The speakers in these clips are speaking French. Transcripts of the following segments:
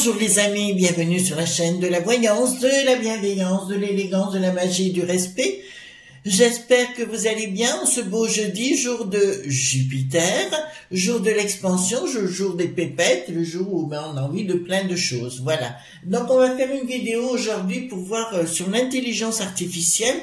Bonjour les amis, bienvenue sur la chaîne de la voyance, de la bienveillance, de l'élégance, de la magie et du respect. J'espère que vous allez bien en ce beau jeudi, jour de Jupiter, jour de l'expansion, jour des pépettes, le jour où on a envie de plein de choses. Voilà. Donc on va faire une vidéo aujourd'hui pour voir sur l'intelligence artificielle.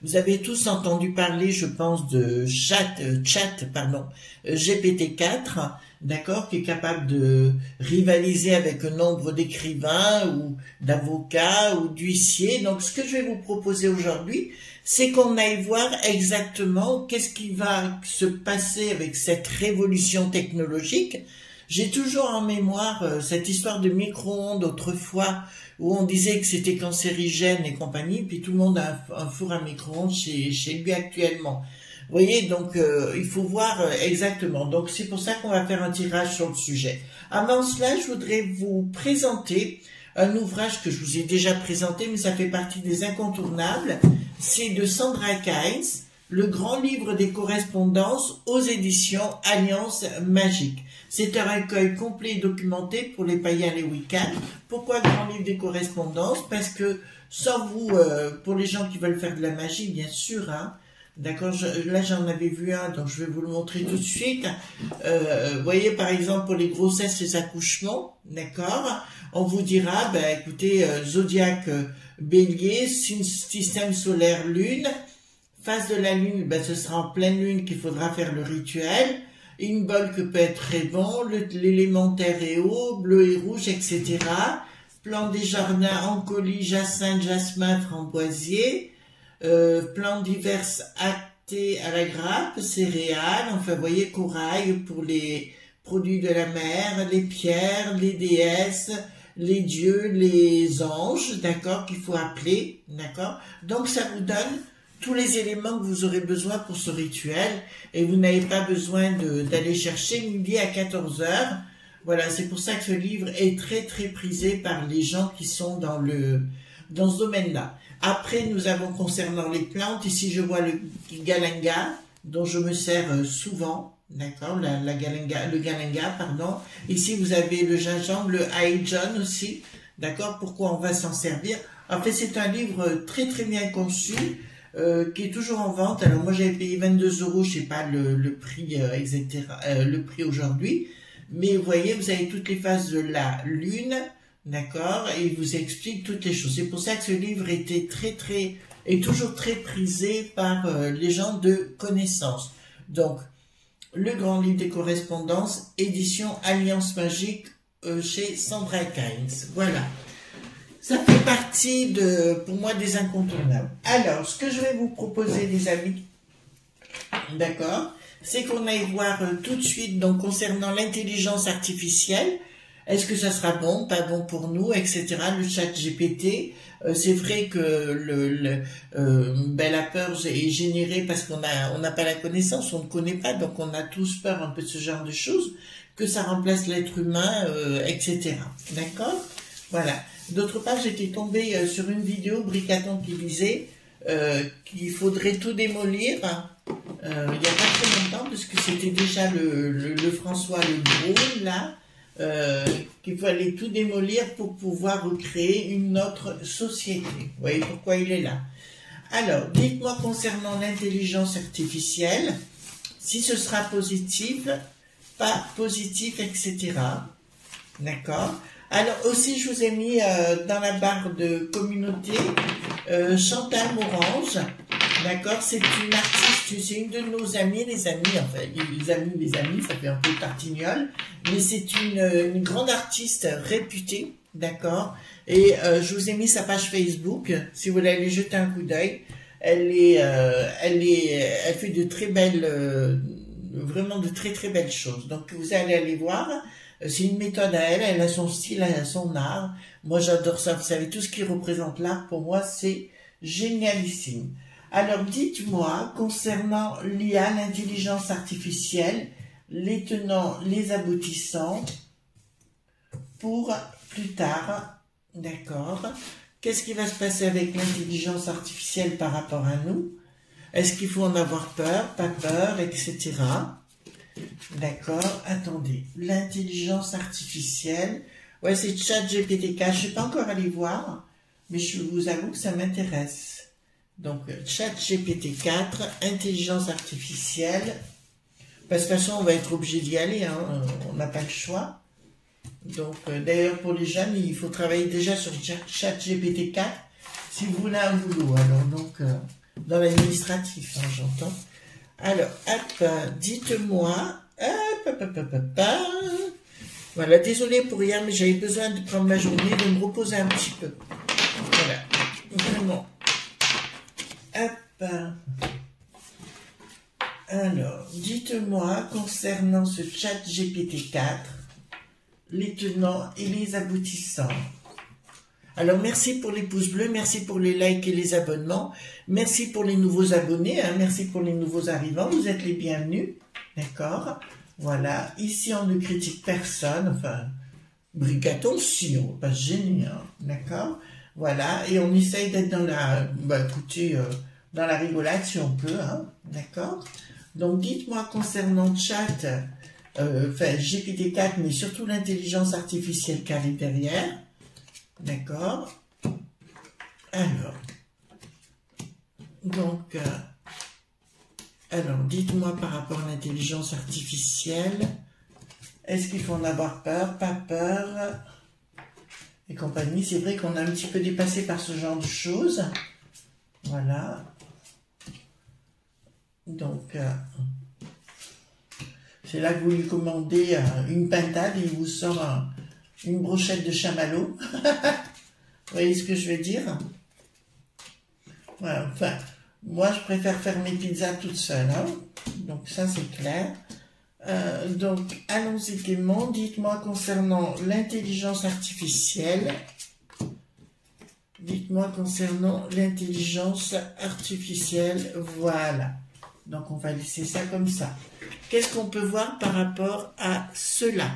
Vous avez tous entendu parler, je pense, de GPT-4, d'accord, qui est capable de rivaliser avec un nombre d'écrivains ou d'avocats ou d'huissiers. Donc, ce que je vais vous proposer aujourd'hui, c'est qu'on aille voir exactement qu'est-ce qui va se passer avec cette révolution technologique. J'ai toujours en mémoire cette histoire de micro-ondes autrefois où on disait que c'était cancérigène et compagnie, puis tout le monde a un four à micro-ondes chez lui actuellement. Vous voyez, donc il faut voir exactement. Donc c'est pour ça qu'on va faire un tirage sur le sujet. Avant cela, je voudrais vous présenter un ouvrage que je vous ai déjà présenté, mais ça fait partie des incontournables. C'est de Sandra Kynes, Le grand livre des correspondances aux éditions Alliance Magique. C'est un recueil complet et documenté pour les païens les week-ends. Pourquoi grand livre des correspondances? Parce que, sans vous, pour les gens qui veulent faire de la magie, bien sûr, hein, d'accord, là j'en avais vu un, donc je vais vous le montrer tout de suite. Vous voyez, par exemple, pour les grossesses, les accouchements, d'accord, on vous dira, ben, écoutez, Zodiaque Bélier, système solaire Lune, phase de la Lune, ben, ce sera en pleine Lune qu'il faudra faire le rituel. Imbolc peut être très bon, l'élémentaire est haut, bleu et rouge, etc. Plan des jardins, encolie, jacinthe, jasmin, framboisier. Plantes diverses actées à la grappe, céréales, enfin vous voyez, corail pour les produits de la mer, les pierres, les déesses, les dieux, les anges, d'accord, qu'il faut appeler, d'accord. Donc ça vous donne tous les éléments que vous aurez besoin pour ce rituel et vous n'avez pas besoin d'aller chercher midi à 14 heures. Voilà, c'est pour ça que ce livre est très très prisé par les gens qui sont dans ce domaine-là. Après, nous avons concernant les plantes, ici je vois le galinga, dont je me sers souvent, d'accord, le galinga, pardon. Ici, vous avez le gingembre, le Aijon aussi, d'accord, pourquoi on va s'en servir. En fait, c'est un livre très très bien conçu, qui est toujours en vente. Alors moi, j'avais payé 22 €, je sais pas le prix, etc., le prix aujourd'hui. Mais vous voyez, vous avez toutes les phases de la Lune, d'accord, et il vous explique toutes les choses. C'est pour ça que ce livre était est toujours très prisé par les gens de connaissance. Donc, le grand livre des correspondances, édition Alliance Magique chez Sandra Kynes. Voilà. Ça fait partie pour moi, des incontournables. Alors, ce que je vais vous proposer, les amis, d'accord, c'est qu'on aille voir tout de suite, donc, concernant l'intelligence artificielle. Est-ce que ça sera bon, pas bon pour nous, etc. Le chat GPT, c'est vrai que la peur est générée parce qu'on n'a pas la connaissance, on ne connaît pas, donc on a tous peur un peu de ce genre de choses, que ça remplace l'être humain, etc. D'accord? Voilà. D'autre part, j'étais tombée sur une vidéo, Bricaton, qui disait qu'il faudrait tout démolir, il n'y a pas très longtemps, parce que c'était déjà le François Le Gros, là, qu'il fallait tout démolir pour pouvoir recréer une autre société. Vous voyez pourquoi il est là. Alors, dites-moi concernant l'intelligence artificielle, si ce sera positif, pas positif, etc. D'accord? Alors aussi, je vous ai mis dans la barre de communauté Chantal Morange. D'accord, c'est une artiste, c'est une de nos amies, les amis, enfin, les amis, ça fait un peu tartignole, mais c'est une grande artiste réputée, d'accord, et je vous ai mis sa page Facebook, si vous voulez aller jeter un coup d'œil. Elle fait de très belles, vraiment de très très belles choses, donc vous allez aller voir. C'est une méthode à elle, elle a son style, elle a son art. Moi j'adore ça, vous savez, tout ce qui représente l'art, pour moi c'est génialissime. Alors, dites-moi, concernant l'IA, l'intelligence artificielle, les tenants, les aboutissants, pour plus tard, d'accord, qu'est-ce qui va se passer avec l'intelligence artificielle par rapport à nous? Est-ce qu'il faut en avoir peur, pas peur, etc. D'accord, attendez, l'intelligence artificielle, Ouais, c'est ChatGPT-4. Je ne suis pas encore allé voir, mais je vous avoue que ça m'intéresse. Donc, ChatGPT-4, intelligence artificielle. Parce que de toute façon, on va être obligé d'y aller, hein. On n'a pas le choix. Donc, d'ailleurs, pour les jeunes, il faut travailler déjà sur ChatGPT-4 si vous voulez un boulot. Alors, donc, dans l'administratif, hein, j'entends. Alors, hop, dites-moi. Voilà, désolé pour hier, mais j'avais besoin de prendre ma journée, de me reposer un petit peu. Voilà, vraiment. Hop. Alors, dites-moi, concernant ce chat GPT-4, les tenants et les aboutissants. Alors, merci pour les pouces bleus, merci pour les likes et les abonnements, merci pour les nouveaux abonnés, hein, merci pour les nouveaux arrivants, vous êtes les bienvenus, d'accord? Voilà, ici on ne critique personne, enfin, Bricaton, si, on va pas se gêner, hein, d'accord? Voilà, et on essaye d'être dans la, écoutez, dans la rigolade si on peut, hein, d'accord? Donc dites-moi concernant chat, GPT-4, mais surtout l'intelligence artificielle qui arrive derrière, d'accord? Alors, donc, alors dites-moi par rapport à l'intelligence artificielle, est-ce qu'il faut en avoir peur, pas peur, et compagnie? C'est vrai qu'on a un petit peu dépassé par ce genre de choses, voilà. Donc, c'est là que vous lui commandez une pintade et il vous sort une brochette de chamallow. Vous voyez ce que je veux dire? Voilà, enfin, moi je préfère faire mes pizzas toute seule, hein? Donc ça c'est clair. Donc, allons-y gaiement. Dites-moi concernant l'intelligence artificielle. Dites-moi concernant l'intelligence artificielle, voilà. Donc, on va laisser ça comme ça. Qu'est-ce qu'on peut voir par rapport à cela?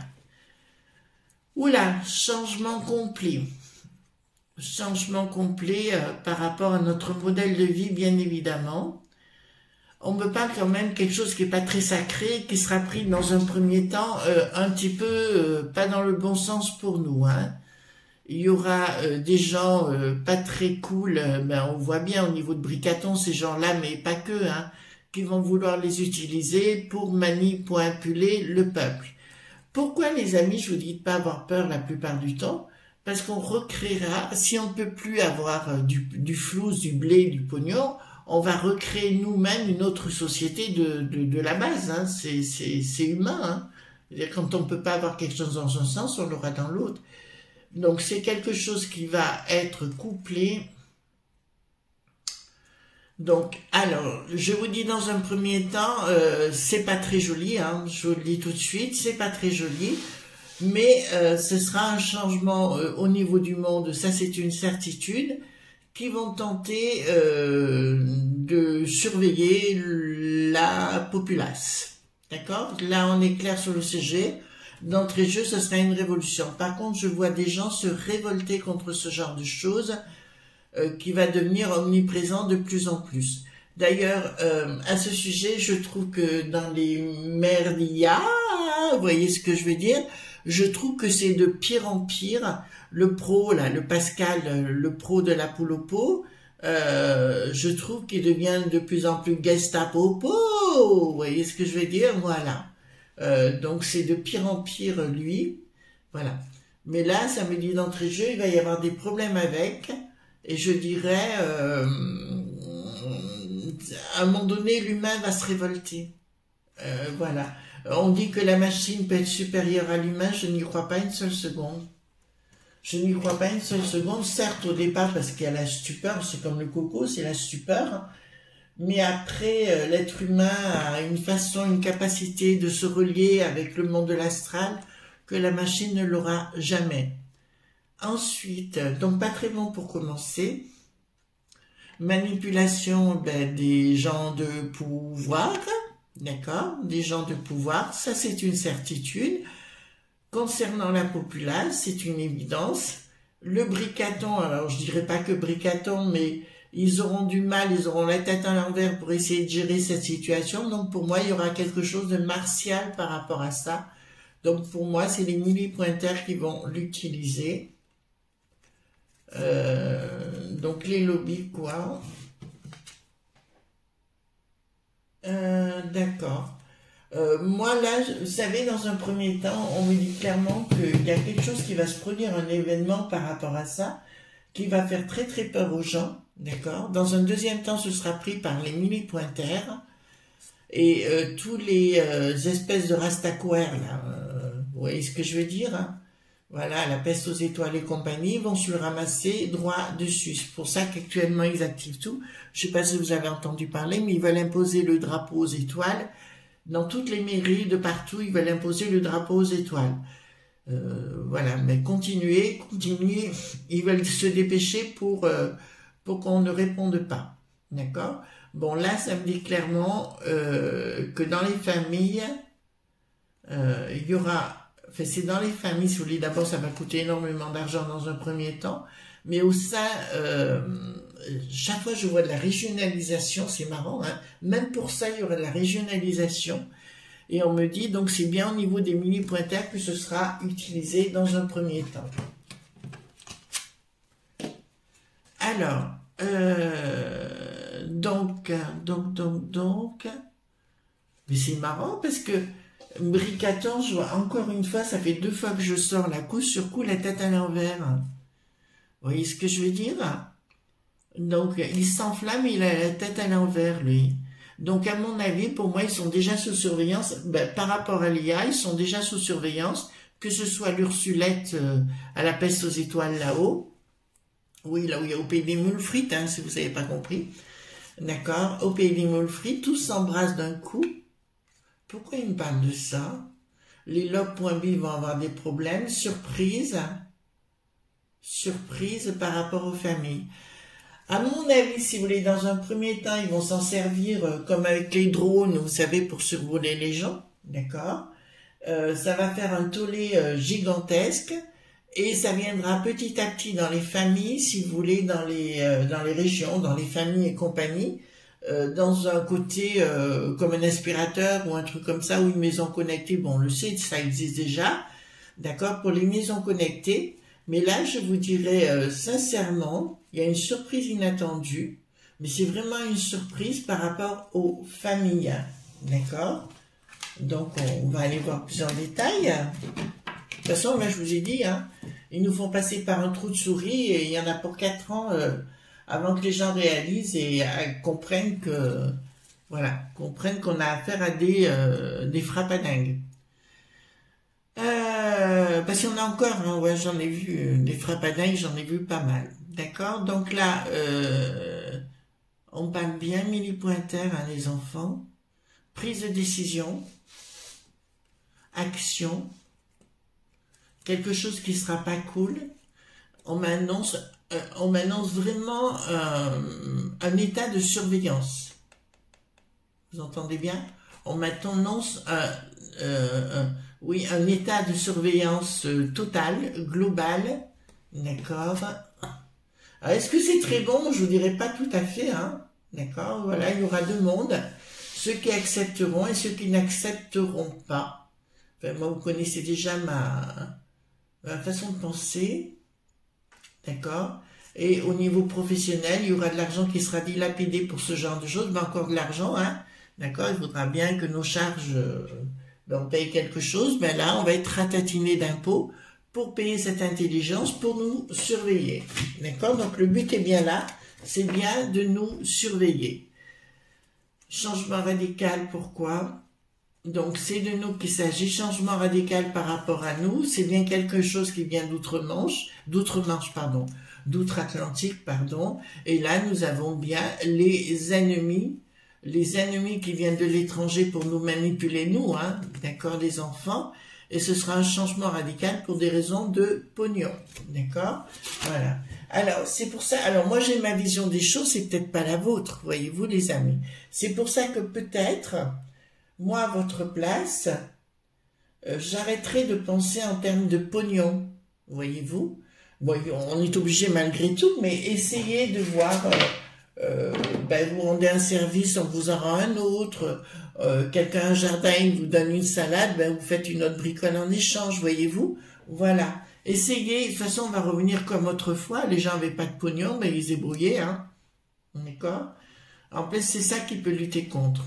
Oula, changement complet. Changement complet par rapport à notre modèle de vie, bien évidemment. On me parle quand même quelque chose qui n'est pas très sacré, qui sera pris dans un premier temps un petit peu, pas dans le bon sens pour nous, hein. Il y aura des gens pas très cool, on voit bien au niveau de Bricaton, ces gens-là, mais pas que, hein, qui vont vouloir les utiliser pour manipuler le peuple. Pourquoi, les amis, je vous dis de pas avoir peur la plupart du temps? Parce qu'on recréera, si on ne peut plus avoir du flou, du blé, du pognon, on va recréer nous-mêmes une autre société de la base, hein. C'est humain, hein. Quand on ne peut pas avoir quelque chose dans un sens, on l'aura dans l'autre. Donc c'est quelque chose qui va être couplé. Donc, alors, je vous dis dans un premier temps, c'est pas très joli, hein, je vous le dis tout de suite, c'est pas très joli, mais ce sera un changement au niveau du monde, ça c'est une certitude, qui vont tenter de surveiller la populace. D'accord? Là, on est clair sur le sujet. D'entrée de jeu, ce sera une révolution. Par contre, je vois des gens se révolter contre ce genre de choses qui va devenir omniprésent de plus en plus. D'ailleurs, à ce sujet, je trouve que dans les merdias, vous voyez ce que je veux dire, je trouve que c'est de pire en pire. Le pro, là, le Pascal, le pro de la poule au pot, je trouve qu'il devient de plus en plus Gestapo. Vous voyez ce que je veux dire? Voilà. Donc c'est de pire en pire, lui. Voilà. Mais là, ça me dit d'entrée de jeu, il va y avoir des problèmes avec. Et je dirais, à un moment donné, l'humain va se révolter. Voilà. On dit que la machine peut être supérieure à l'humain, je n'y crois pas une seule seconde. Je n'y crois pas une seule seconde, certes au départ parce qu'il y a la stupeur, c'est comme le coco, c'est la stupeur, mais après l'être humain a une façon, une capacité de se relier avec le monde de l'astral que la machine ne l'aura jamais. Ensuite, donc pas très bon pour commencer, manipulation des gens de pouvoir, d'accord, des gens de pouvoir, ça c'est une certitude. Concernant la populace, c'est une évidence. Le Bricaton, alors je dirais pas que Bricaton, mais ils auront du mal, ils auront la tête à l'envers pour essayer de gérer cette situation. Donc pour moi, il y aura quelque chose de martial par rapport à ça. Donc pour moi, c'est les mini-pointeurs qui vont l'utiliser. Donc les lobbies, quoi. D'accord. Moi là, vous savez, dans un premier temps, on me dit clairement qu'il y a quelque chose qui va se produire, un événement par rapport à ça, qui va faire très très peur aux gens, d'accord. Dans un deuxième temps, ce sera pris par les mini-pointeurs et tous les espèces de rastaquaires, là, vous voyez ce que je veux dire, hein. Voilà, la peste aux étoiles et compagnie vont se le ramasser droit dessus. C'est pour ça qu'actuellement ils activent tout. Je sais pas si vous avez entendu parler, mais ils veulent imposer le drapeau aux étoiles. Dans toutes les mairies, de partout, ils veulent imposer le drapeau aux étoiles. Voilà, mais continuez. Ils veulent se dépêcher pour qu'on ne réponde pas. D'accord? Bon, là, ça me dit clairement que dans les familles, il y aura... Enfin, c'est dans les familles, si vous voulez, d'abord, ça va coûter énormément d'argent dans un premier temps, mais au sein, chaque fois je vois de la régionalisation, c'est marrant, hein, même pour ça, il y aura de la régionalisation, et on me dit, donc c'est bien au niveau des mini-pointeurs que ce sera utilisé dans un premier temps. Alors, donc, mais c'est marrant parce que Bricaton, je vois encore une fois, ça fait 2 fois que je sors la coup sur coup, la tête à l'envers. Vous voyez ce que je veux dire? Donc, il s'enflamme et il a la tête à l'envers, lui. Donc, à mon avis, pour moi, ils sont déjà sous surveillance. Ben, par rapport à l'IA, ils sont déjà sous surveillance, que ce soit l'Ursulette à la peste aux étoiles là-haut. Oui, là où il y a au pays des moules frites, hein, si vous n'avez pas compris. D'accord? Au pays des moules frites, tous s'embrassent d'un coup. Pourquoi il me parle de ça? Les logs.b vont avoir des problèmes. Surprise par rapport aux familles. À mon avis, si vous voulez, dans un premier temps, ils vont s'en servir comme avec les drones, vous savez, pour survoler les gens. D'accord? Ça va faire un tollé gigantesque et ça viendra petit à petit dans les familles, si vous voulez, dans les régions, dans les familles et compagnie. Dans un côté comme un aspirateur ou un truc comme ça, ou une maison connectée, bon on le sait, ça existe déjà, d'accord, pour les maisons connectées, mais là je vous dirais sincèrement, il y a une surprise inattendue, mais c'est vraiment une surprise par rapport aux familles, d'accord. Donc on va aller voir plus en détail. De toute façon, là je vous ai dit, hein, ils nous font passer par un trou de souris et il y en a pour 4 ans avant que les gens réalisent et comprennent que, voilà, comprennent qu'on a affaire à des frappadingues. Parce qu'il y en a encore, hein, ouais, j'en ai vu, des frappadingues, j'en ai vu pas mal. D'accord? Donc là, on parle bien mini-pointeur, hein, les enfants. Prise de décision. Action. Quelque chose qui sera pas cool. On m'annonce vraiment un état de surveillance. Vous entendez bien? On m'annonce oui, un état de surveillance total, global. D'accord? Est-ce que c'est très bon? Je vous dirais pas tout à fait, hein. D'accord? Voilà, il y aura 2 mondes. Ceux qui accepteront et ceux qui n'accepteront pas. Enfin, moi, vous connaissez déjà ma façon de penser. D'accord? Et au niveau professionnel, il y aura de l'argent qui sera dilapidé pour ce genre de choses, mais encore de l'argent, hein? D'accord? Il faudra bien que nos charges, on paye quelque chose, mais là, on va être ratatiné d'impôts pour payer cette intelligence, pour nous surveiller. D'accord? Donc, le but est bien là, c'est bien de nous surveiller. Changement radical, pourquoi? Donc, c'est de nous qu'il s'agit. Changement radical par rapport à nous, c'est bien quelque chose qui vient d'outre-Atlantique, pardon. Et là, nous avons bien les ennemis qui viennent de l'étranger pour nous manipuler, nous, hein, d'accord, les enfants. Et ce sera un changement radical pour des raisons de pognon, d'accord? Voilà. Alors, c'est pour ça, alors moi j'ai ma vision des choses, c'est peut-être pas la vôtre, voyez-vous les amis. C'est pour ça que peut-être, moi à votre place, j'arrêterai de penser en termes de pognon, voyez-vous. Bon, on est obligé malgré tout, mais essayez de voir ben, vous rendez un service, on vous en rend un autre. Quelqu'un a un jardin, il vous donne une salade, ben, vous faites une autre bricole en échange, voyez-vous. Voilà. Essayez, de toute façon, on va revenir comme autrefois. Les gens n'avaient pas de pognon, mais ils se débrouillaient, hein. D'accord? En plus, c'est ça qui peut lutter contre.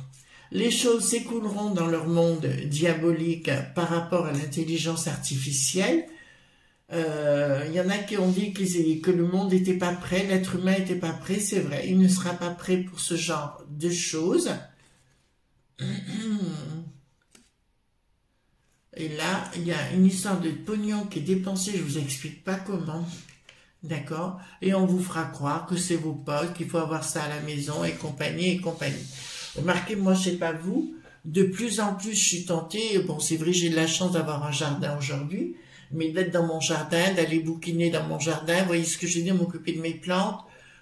Les choses s'écouleront dans leur monde diabolique par rapport à l'intelligence artificielle. Il y en a qui ont dit que le monde n'était pas prêt, l'être humain n'était pas prêt, c'est vrai. Il ne sera pas prêt pour ce genre de choses. Et là, il y a une histoire de pognon qui est dépensé, je vous explique pas comment. D'accord? Et on vous fera croire que c'est vos potes, qu'il faut avoir ça à la maison et compagnie et compagnie. Remarquez, moi, je sais pas vous, de plus en plus, je suis tentée, bon, c'est vrai, j'ai de la chance d'avoir un jardin aujourd'hui, mais d'être dans mon jardin, d'aller bouquiner dans mon jardin, vous voyez ce que je dis, m'occuper de mes plantes,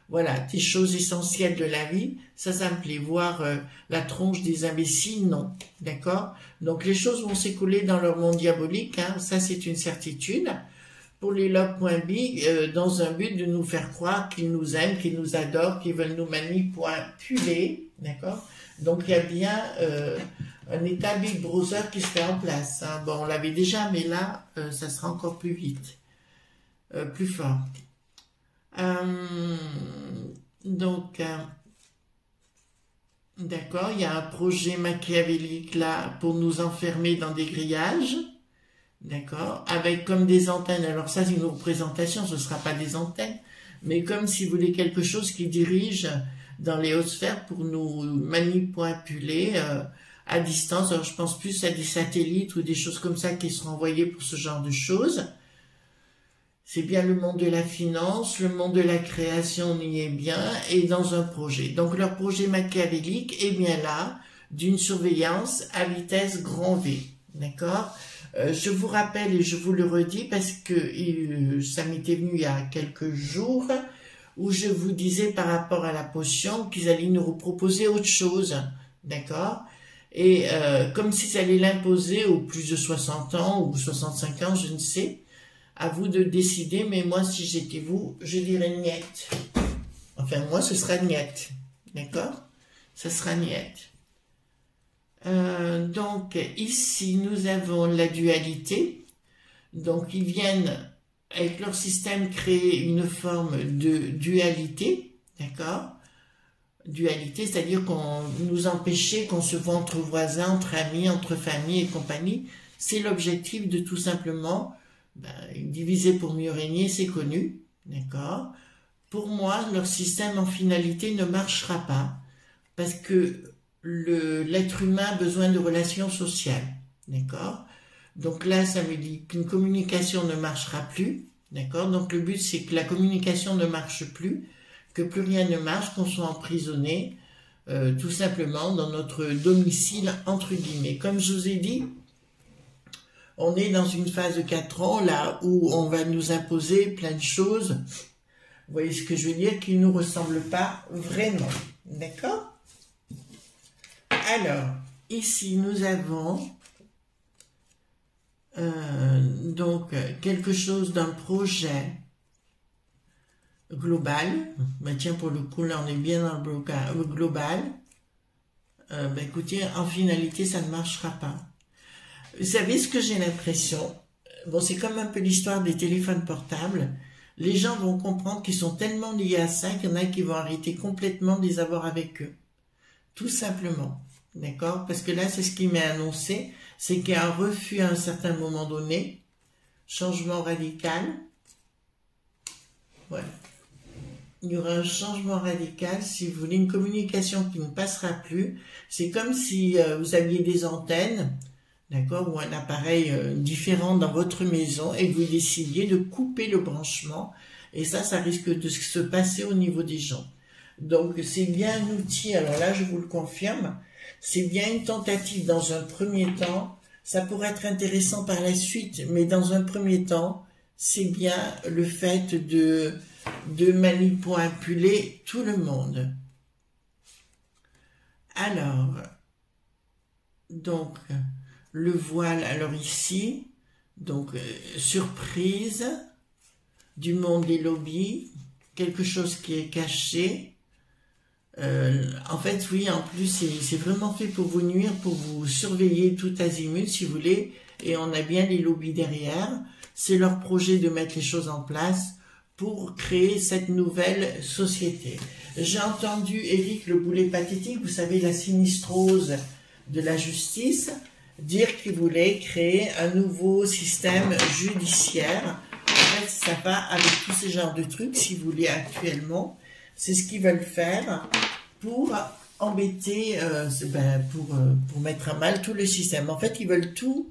voilà, des choses essentielles de la vie, ça me plaît. Voir la tronche des imbéciles, non, d'accord? Donc les choses vont s'écouler dans leur monde diabolique, hein, ça c'est une certitude. Pour les love.b, dans un but de nous faire croire qu'ils nous aiment, qu'ils nous adorent, qu'ils veulent nous manipuler, d'accord? Donc il y a bien un état Big Brother qui se fait en place. Hein. Bon, on l'avait déjà, mais là, ça sera encore plus vite, plus fort. Donc, d'accord, il y a un projet machiavélique là pour nous enfermer dans des grillages, d'accord, avec comme des antennes. Alors ça, c'est une représentation, ce ne sera pas des antennes, mais comme si vous voulez quelque chose qui dirige dans les hautes sphères pour nous manipuler à distance. Alors je pense plus à des satellites ou des choses comme ça qui seront envoyées pour ce genre de choses. C'est bien le monde de la finance, le monde de la création, on y est bien, et dans un projet. Donc leur projet machiavélique est bien là, d'une surveillance à vitesse grand V. D'accord? Je vous rappelle et je vous le redis parce que ça m'était venu il y a quelques jours, où je vous disais par rapport à la potion qu'ils allaient nous proposer autre chose. D'accord? Et comme s'ils allaient l'imposer aux plus de 60 ans ou 65 ans, je ne sais. À vous de décider, mais moi, si j'étais vous, je dirais niet. Enfin, moi, ce sera niet. D'accord? Ce sera niet. Donc, ici, nous avons la dualité. Donc, ils viennent, avec leur système, créer une forme de dualité. D'accord? Dualité, c'est-à-dire qu'on nous empêchait qu'on se voit entre voisins, entre amis, entre familles et compagnie. C'est l'objectif de tout simplement... diviser pour mieux régner, c'est connu, d'accord? Pour moi, leur système en finalité ne marchera pas parce que l'être humain a besoin de relations sociales, d'accord? Donc là, ça me dit qu'une communication ne marchera plus, d'accord? Donc le but, c'est que la communication ne marche plus, que plus rien ne marche, qu'on soit emprisonné, tout simplement, dans notre domicile, entre guillemets. Comme je vous ai dit, on est dans une phase de 4 ans, là, où on va nous imposer plein de choses, vous voyez ce que je veux dire, qui ne nous ressemblent pas vraiment, d'accord? Alors, ici, nous avons donc quelque chose d'un projet global. Ben, tiens, pour le coup, là, on est bien dans le global. Ben, écoutez, en finalité, ça ne marchera pas. Vous savez ce que j'ai l'impression? Bon, c'est comme un peu l'histoire des téléphones portables. Les gens vont comprendre qu'ils sont tellement liés à ça qu'il y en a qui vont arrêter complètement de les avoir avec eux. Tout simplement. D'accord? Parce que là, c'est ce qui m'est annoncé. C'est qu'il y a un refus à un certain moment donné. Changement radical. Voilà. Il y aura un changement radical, si vous voulez, une communication qui ne passera plus. C'est comme si vous aviez des antennes, d'accord, ou un appareil différent dans votre maison et vous décidiez de couper le branchement. Et ça risque de se passer au niveau des gens. Donc, c'est bien un outil, alors là, je vous le confirme, c'est bien une tentative dans un premier temps. Ça pourrait être intéressant par la suite, mais dans un premier temps, c'est bien le fait de manipuler tout le monde. Alors, donc... le voile, alors ici, donc surprise du monde des lobbies, quelque chose qui est caché, En fait, oui, en plus, c'est vraiment fait pour vous nuire, pour vous surveiller tout azimut, si vous voulez, et on a bien les lobbies derrière. C'est leur projet de mettre les choses en place pour créer cette nouvelle société. J'ai entendu Éric le boulet pathétique, vous savez, la sinistrose de la justice, dire qu'il voulait créer un nouveau système judiciaire. En fait, ça va avec tous ces genres de trucs, si vous voulez, actuellement. C'est ce qu'ils veulent faire pour embêter, pour mettre à mal tout le système. En fait, ils veulent tout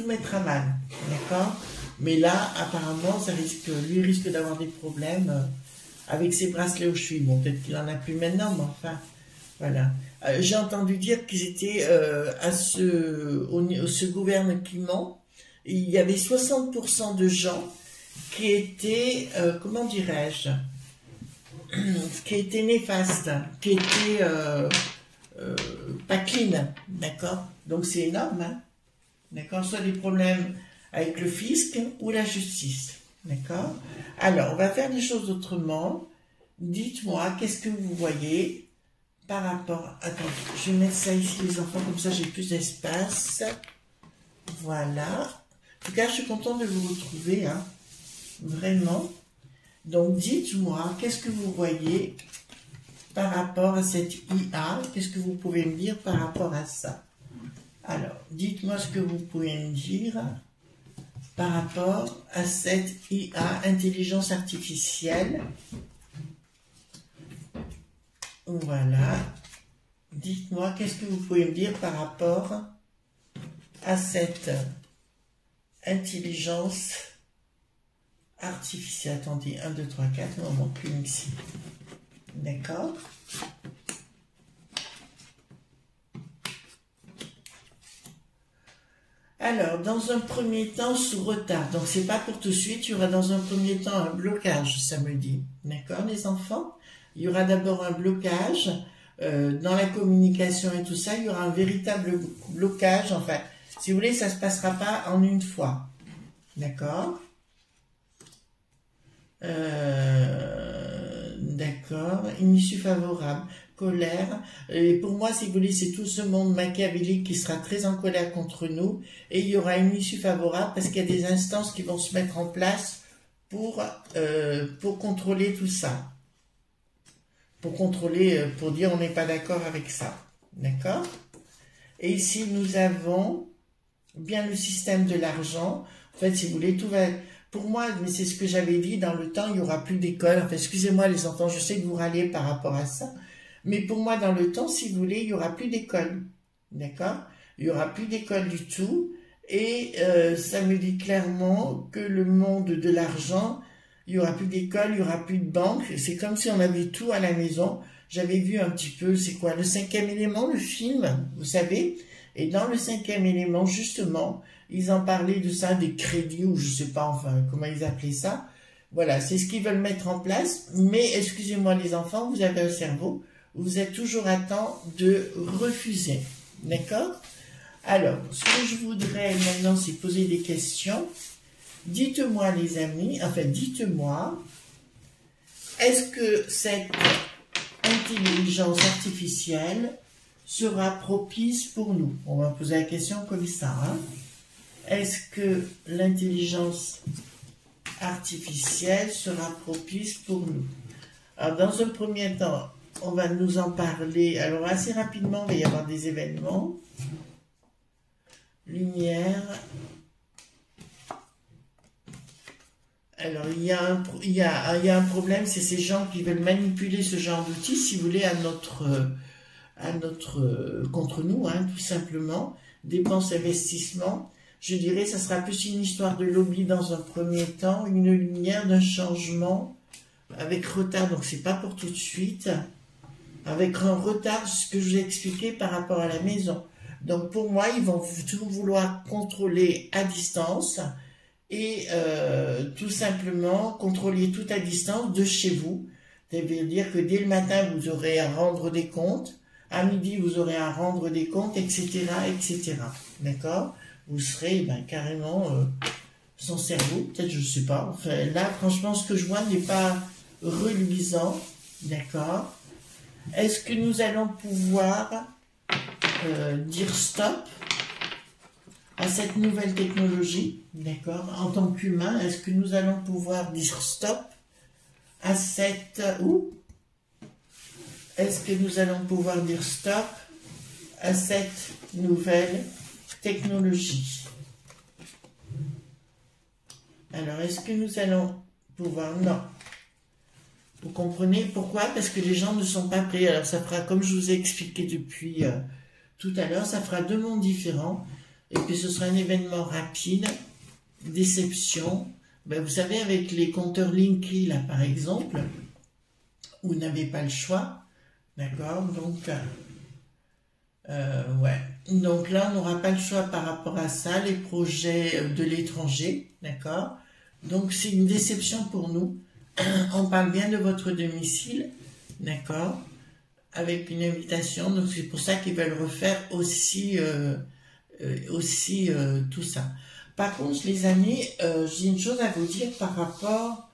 mettre à mal, d'accord? Mais là, apparemment, lui risque d'avoir des problèmes avec ses bracelets aux chevilles. Bon, peut-être qu'il en a plus maintenant, mais enfin, voilà. J'ai entendu dire qu'ils étaient à ce gouvernement, il y avait 60% de gens qui étaient, comment dirais-je, qui étaient néfastes, qui étaient pas clean, d'accord? Donc c'est énorme, hein? D'accord? Soit des problèmes avec le fisc ou la justice, d'accord? Alors, on va faire les choses autrement. Dites-moi, qu'est-ce que vous voyez par rapport... Attends, je vais mettre ça ici, les enfants, comme ça j'ai plus d'espace. Voilà. En tout cas, je suis contente de vous retrouver, hein? Vraiment. Donc, dites-moi, qu'est-ce que vous voyez par rapport à cette IA? Qu'est-ce que vous pouvez me dire par rapport à ça? Alors, dites-moi ce que vous pouvez me dire par rapport à cette IA, intelligence artificielle. Voilà. Dites-moi, qu'est-ce que vous pouvez me dire par rapport à cette intelligence artificielle. Attendez, 1, 2, 3, 4, on manque une ici. D'accord? Alors, dans un premier temps, sous retard. Donc, c'est pas pour tout de suite. Il y aura dans un premier temps un blocage samedi. D'accord, les enfants? Il y aura d'abord un blocage dans la communication et tout ça. Il y aura un véritable blocage. Enfin, si vous voulez, ça se passera pas en une fois. D'accord? D'accord. Une issue favorable. Colère. Et pour moi, si vous voulez, c'est tout ce monde machiavélique qui sera très en colère contre nous. Et il y aura une issue favorable parce qu'il y a des instances qui vont se mettre en place pour contrôler tout ça. Pour contrôler, pour dire on n'est pas d'accord avec ça. D'accord? Et ici, nous avons bien le système de l'argent. En fait, si vous voulez, tout va... Pour moi, mais c'est ce que j'avais dit, dans le temps, il n'y aura plus d'école. Enfin, excusez-moi les enfants, je sais que vous râlez par rapport à ça. Mais pour moi, dans le temps, si vous voulez, il n'y aura plus d'école. D'accord? Il n'y aura plus d'école du tout. Et ça me dit clairement que le monde de l'argent, il n'y aura plus d'école, il n'y aura plus de banque. C'est comme si on avait tout à la maison. J'avais vu un petit peu, c'est quoi, le 5e élément, le film, vous savez? Et dans le 5e élément, justement, ils en parlaient de ça, des crédits, ou je sais pas, enfin, comment ils appelaient ça. Voilà, c'est ce qu'ils veulent mettre en place. Mais, excusez-moi les enfants, vous avez un cerveau. Vous êtes toujours à temps de refuser. D'accord? Alors, ce que je voudrais maintenant, c'est poser des questions. Dites-moi, les amis, enfin, dites-moi, est-ce que cette intelligence artificielle sera propice pour nous? On va poser la question comme ça. Hein? Est-ce que l'intelligence artificielle sera propice pour nous? Alors, dans un premier temps, on va nous en parler. Alors, assez rapidement, il va y avoir des événements. Lumière. Alors, il y a un problème, c'est ces gens qui veulent manipuler ce genre d'outils, si vous voulez, contre nous, hein, tout simplement. Dépenses, investissements. Je dirais, ça sera plus une histoire de lobby dans un premier temps, une lumière d'un changement avec retard, donc c'est pas pour tout de suite. Avec un retard, ce que je vous ai expliqué par rapport à la maison. Donc pour moi, ils vont tout vouloir contrôler à distance et tout simplement contrôler tout à distance de chez vous. Ça veut dire que dès le matin, vous aurez à rendre des comptes, à midi, vous aurez à rendre des comptes, etc., etc. D'accord? Vous serez carrément sans cerveau, peut-être, je ne sais pas. Enfin, là, franchement, ce que je vois n'est pas reluisant. D'accord? Est-ce que nous allons pouvoir dire stop à cette nouvelle technologie? D'accord? En tant qu'humain, est-ce que nous allons pouvoir dire stop à cette... Est-ce que nous allons pouvoir dire stop à cette nouvelle technologie? Alors, est-ce que nous allons pouvoir... Non. Vous comprenez pourquoi? Parce que les gens ne sont pas prêts. Alors, ça fera, comme je vous ai expliqué depuis tout à l'heure, ça fera deux mondes différents. Et puis, ce sera un événement rapide, déception. Ben, vous savez, avec les compteurs Linky, là, par exemple, vous n'avez pas le choix. D'accord? Donc, ouais. Donc là, on n'aura pas le choix par rapport à ça, les projets de l'étranger. D'accord? Donc, c'est une déception pour nous. On parle bien de votre domicile. D'accord? Avec une invitation. Donc, c'est pour ça qu'ils veulent refaire aussi, tout ça. Par contre, les amis, j'ai une chose à vous dire par rapport...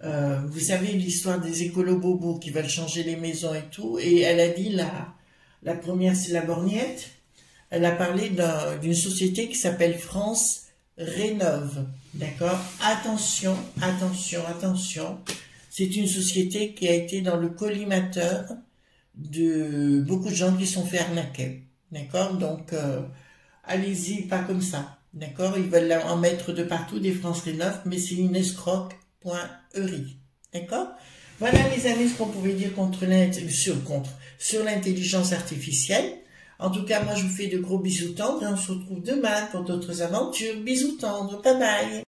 vous savez l'histoire des écolo-bobos qui veulent changer les maisons et tout, et elle a dit, la première c'est la Borgnette, elle a parlé d'une société qui s'appelle France Rénove, d'accord? Attention, attention, attention, c'est une société qui a été dans le collimateur de beaucoup de gens qui sont fait arnaquer, d'accord? Donc, allez-y, pas comme ça, d'accord? Ils veulent en mettre de partout des France Rénove, mais c'est une escroque. D'accord? Voilà les amis ce qu'on pouvait dire sur l'intelligence artificielle. En tout cas, moi je vous fais de gros bisous tendres et on se retrouve demain pour d'autres aventures. Bisous tendres, bye bye.